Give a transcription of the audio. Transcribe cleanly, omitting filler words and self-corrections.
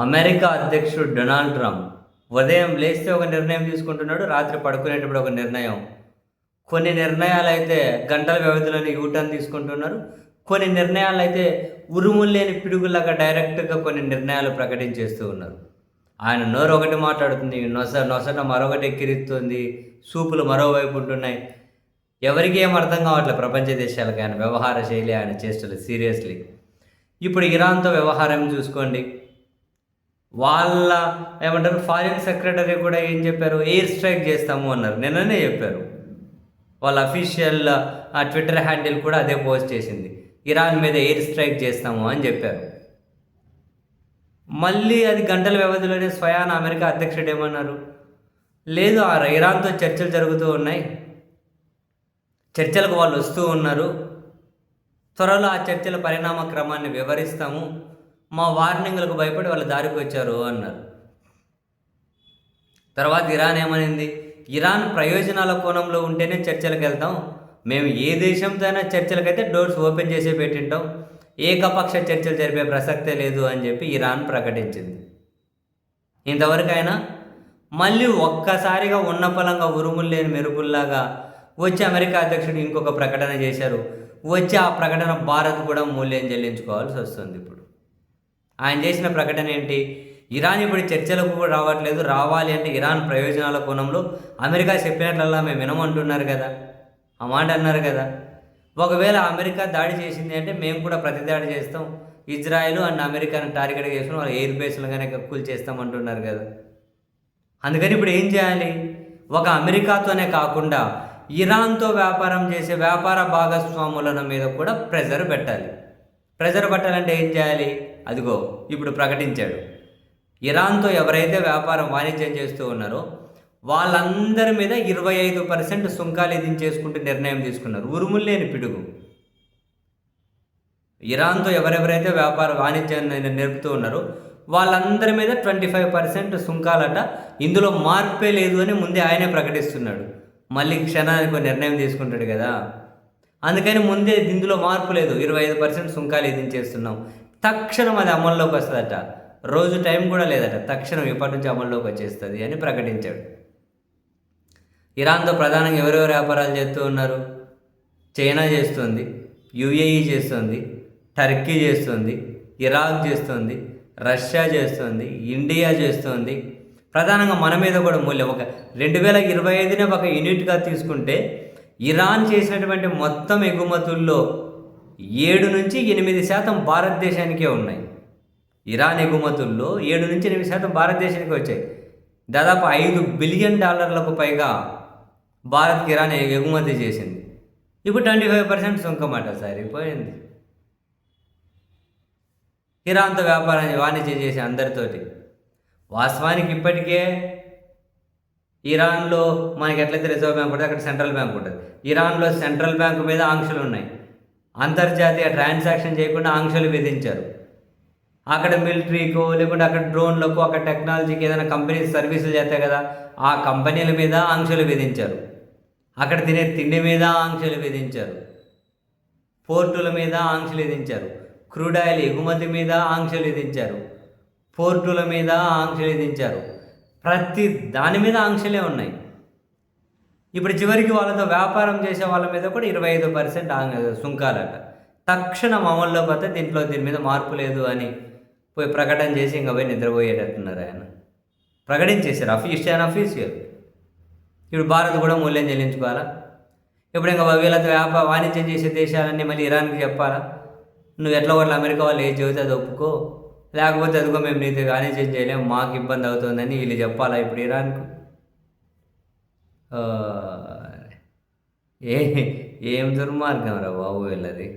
America అధ్యక్షుడు Donald Trump ఉదయం లేస్తే ఒక నిర్ణయం తీసుకుంటున్నాడు, రాత్రి పడుకునేటప్పుడు ఒక నిర్ణయం. కొన్ని నిర్ణయాలైతే గంటల వ్యవధిలోనే యూటర్న్ తీసుకుంటున్నారు. కొన్ని నిర్ణయాలైతే ఉరుములు లేని పిడుగులాగా డైరెక్ట్‌గా కొన్ని నిర్ణయాలు ప్రకటించేస్తూ ఉన్నారు. ఆయన నోరు ఒకటి మాట్లాడుతుంది, నొసట మరొకటి ఎక్కిరిస్తుంది, సూపులు మరోవైపు ఉంటున్నాయి. ఎవరికీ ఏం అర్థం కావట్లే ప్రపంచ దేశాలకి ఆయన వ్యవహార శైలి, ఆయన చేష్టలు సీరియస్‌లీ. ఇప్పుడు ఇరాన్‌తో వ్యవహారం చూసుకోండి. వాళ్ళ ఏమంటారు ఫారిన్ సెక్రటరీ కూడా ఏం చెప్పారు, ఎయిర్ స్ట్రైక్ చేస్తాము అన్నారు. నిన్ననే చెప్పారు. వాళ్ళ అఫీషియల్ ట్విట్టర్ హ్యాండిల్ కూడా అదే పోస్ట్ చేసింది. ఇరాన్ మీద ఎయిర్ స్ట్రైక్ చేస్తాము అని చెప్పారు. మళ్ళీ అది గంటల వ్యవధిలోనే స్వయాన అమెరికా అధ్యక్షుడు ఏమన్నారు, లేదు ఇరాన్తో చర్చలు జరుగుతూ ఉన్నాయి, చర్చలకు వాళ్ళు వస్తూ ఉన్నారు, త్వరలో ఆ చర్చల పరిణామ క్రమాన్ని వివరిస్తాము, మా వార్నింగ్లకు భయపడి వాళ్ళు దారికి వచ్చారు అన్నారు. తర్వాత ఇరాన్ ఏమనింది, ఇరాన్ ప్రయోజనాల కోణంలో ఉంటేనే చర్చలకు వెళ్తాం, మేము ఏ దేశంతో అయినా చర్చలకైతే డోర్స్ ఓపెన్ చేసే పెట్టింటాం, ఏకపక్ష చర్చలు జరిపే ప్రసక్తే లేదు అని చెప్పి ఇరాన్ ప్రకటించింది. ఇంతవరకైనా మళ్ళీ ఒక్కసారిగా ఉన్న పలంగా ఉరుములు లేని మెరుపుల్లాగా వచ్చి అమెరికా అధ్యక్షుడు ఇంకొక ప్రకటన చేశారు. వచ్చి ఆ ప్రకటన భారత్ కూడా మూల్యం చెల్లించుకోవాల్సి వస్తుంది. ఇప్పుడు ఆయన చేసిన ప్రకటన ఏంటి, ఇరాన్ ఇప్పుడు చర్చలకు కూడా రావట్లేదు, రావాలి అంటే ఇరాన్ ప్రయోజనాల కోణంలో అమెరికా చెప్పినట్లల్లా మేము వినమంటున్నారు కదా, ఆ మాట అన్నారు కదా. ఒకవేళ అమెరికా దాడి చేసింది అంటే మేము కూడా ప్రతిదాడి చేస్తాం, ఇజ్రాయెల్ అండ్ అమెరికాను టార్గెట్ చేసుకుని వాళ్ళ ఎయిర్ బేస్లుగానే కూల్ చేస్తామంటున్నారు కదా. అందుకని ఇప్పుడు ఏం చేయాలి, ఒక అమెరికాతోనే కాకుండా ఇరాన్తో వ్యాపారం చేసే వ్యాపార భాగస్వాముల మీద కూడా ప్రెజర్ పెట్టాలి. ప్రెజర్ పెట్టాలంటే ఏం చేయాలి, అదిగో ఇప్పుడు ప్రకటించాడు. ఇరాన్తో ఎవరైతే వ్యాపారం వాణిజ్యం చేస్తూ ఉన్నారో వాళ్ళందరి మీద 25% సుంకాలు విధించేసుకుంటూ నిర్ణయం తీసుకున్నారు. ఉరుములు లేని పిడుగు. ఇరాన్తో ఎవరెవరైతే వ్యాపార వాణిజ్యాన్ని నేర్పుతూ ఉన్నారో వాళ్ళందరి మీద 25% సుంకాలట. ఇందులో మార్పే లేదు అని ముందే ఆయనే ప్రకటిస్తున్నాడు. మళ్ళీ క్షణానికి నిర్ణయం తీసుకుంటాడు కదా, అందుకని ముందే ఇందులో మార్పు లేదు, 25% సుంకాలు విధించేస్తున్నాం, తక్షణం అది అమల్లోకి వస్తుందట, రోజు టైం కూడా లేదట, తక్షణం ఇప్పటి నుంచి అమల్లోకి వచ్చేస్తుంది అని ప్రకటించాడు. ఇరాన్తో ప్రధానంగా ఎవరెవరు వ్యాపారాలు చేస్తూ ఉన్నారు, చైనా చేస్తుంది, యుఏఈ చేస్తుంది, టర్కీ చేస్తుంది, ఇరాక్ చేస్తుంది, రష్యా చేస్తుంది, ఇండియా చేస్తుంది. ప్రధానంగా మన మీద కూడా మూల్యం ఒక 2025నే ఒక యూనిట్గా తీసుకుంటే ఇరాన్ చేసినటువంటి మొత్తం ఎగుమతుల్లో 7-8% భారతదేశానికే ఉన్నాయి. ఇరాన్ ఎగుమతుల్లో 7-8% భారతదేశానికి వచ్చాయి. దాదాపు $5 బిలియన్ పైగా భారత్కి ఇరాన్ ఎగుమతి చేసింది. ఇప్పుడు 25% సుంకమాట, సరిపోయింది. ఇరాన్తో వ్యాపారాన్ని వాణిజ్యం చేసే అందరితోటి. వాస్తవానికి ఇప్పటికే ఇరాన్లో మనకి ఎట్లయితే రిజర్వ్ బ్యాంక్ ఉంటుంది, అక్కడ సెంట్రల్ బ్యాంక్ ఉంటుంది. ఇరాన్లో సెంట్రల్ బ్యాంక్ మీద ఆంక్షలు ఉన్నాయి. అంతర్జాతీయ ట్రాన్సాక్షన్ చేయకుండా ఆంక్షలు విధించారు. అక్కడ మిలిటరీకో లేకుంటే అక్కడ డ్రోన్లకు అక్కడ టెక్నాలజీకి ఏదైనా కంపెనీస్ సర్వీసులు చేస్తాయి కదా, ఆ కంపెనీల మీద ఆంక్షలు విధించారు. అక్కడ తినే తిండి మీద ఆంక్షలు విధించారు. పోర్టుల మీద ఆంక్షలు విధించారు. క్రూడ్ ఆయిల్ ఎగుమతి మీద ఆంక్షలు విధించారు. పోర్టుల మీద ఆంక్షలు విధించారు. ప్రతి దాని మీద ఆంక్షలే ఉన్నాయి. ఇప్పుడు చివరికి వాళ్ళతో వ్యాపారం చేసే వాళ్ళ మీద కూడా 25% సుంకాలట. తక్షణం అమల్లో పోతే దీని మీద మార్పు లేదు అని పోయి ప్రకటన చేసి ఇంకా పోయి నిద్రపోయేటట్టున్నారు. ఆయన ప్రకటించేశారు, అఫీషియల్. ఇప్పుడు భారత్ కూడా మూల్యం చెల్లించుకోవాలా. ఇప్పుడు ఇంకా వీళ్ళతో వాణిజ్యం చేసే దేశాలన్నీ మళ్ళీ ఇరాన్కి చెప్పాలా, నువ్వు ఎట్లా వాళ్ళ అమెరికా వాళ్ళు ఏది చెబితే అది ఒప్పుకో, లేకపోతే అదిగో మేము నీతో వాణిజ్యం చేయలేము, మాకు ఇబ్బంది అవుతుందని వీళ్ళు చెప్పాలా ఇప్పుడు ఇరాన్కు. ఏం దుర్మార్గం రా బాబు వీళ్ళది.